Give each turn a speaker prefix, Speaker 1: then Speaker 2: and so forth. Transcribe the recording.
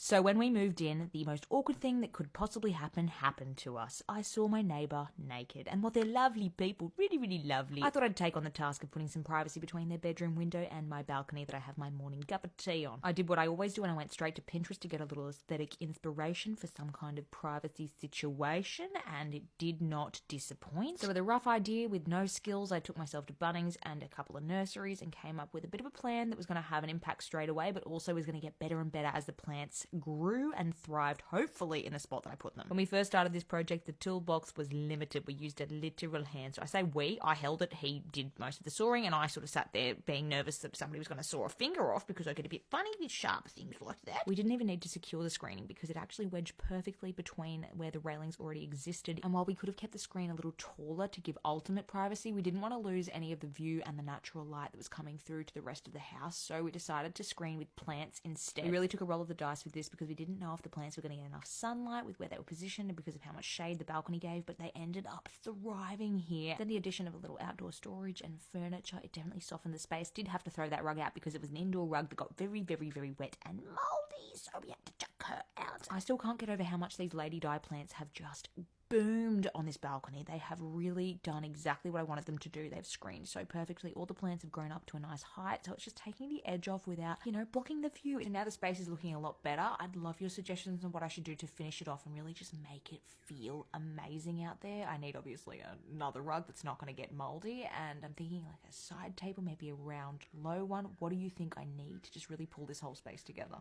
Speaker 1: So when we moved in, the most awkward thing that could possibly happen happened to us. I saw my neighbour naked, and while they're lovely people, really, really lovely, I thought I'd take on the task of putting some privacy between their bedroom window and my balcony that I have my morning cup of tea on. I did what I always do, and I went straight to Pinterest to get a little aesthetic inspiration for some kind of privacy situation, and it did not disappoint. So with a rough idea, with no skills, I took myself to Bunnings and a couple of nurseries and came up with a bit of a plan that was going to have an impact straight away, but also was going to get better and better as the plants grew and thrived, hopefully in the spot that I put them. When we first started this project, the toolbox was limited. We used a literal hand. So I say we, I held it, he did most of the sawing, and I sort of sat there being nervous that somebody was going to saw a finger off because I get a bit funny with sharp things like that. We didn't even need to secure the screening because it actually wedged perfectly between where the railings already existed, and while we could have kept the screen a little taller to give ultimate privacy, we didn't want to lose any of the view and the natural light that was coming through to the rest of the house, so we decided to screen with plants instead. We really took a roll of the dice with this because we didn't know if the plants were going to get enough sunlight with where they were positioned and because of how much shade the balcony gave, but they ended up thriving here. Then the addition of a little outdoor storage and furniture, it definitely softened the space. Did have to throw that rug out because it was an indoor rug that got very, very, very wet and mouldy, so we had to chuck her out. I still can't get over how much these lady di plants have just boomed on this balcony. They have really done exactly what I wanted them to do. They've screened so perfectly. All the plants have grown up to a nice height, so it's just taking the edge off without, blocking the view. And now the space is looking a lot better. I'd love your suggestions on what I should do to finish it off and really just make it feel amazing out there. I need obviously another rug that's not going to get moldy, and I'm thinking like a side table, maybe a round low one. What do you think I need to just really pull this whole space together?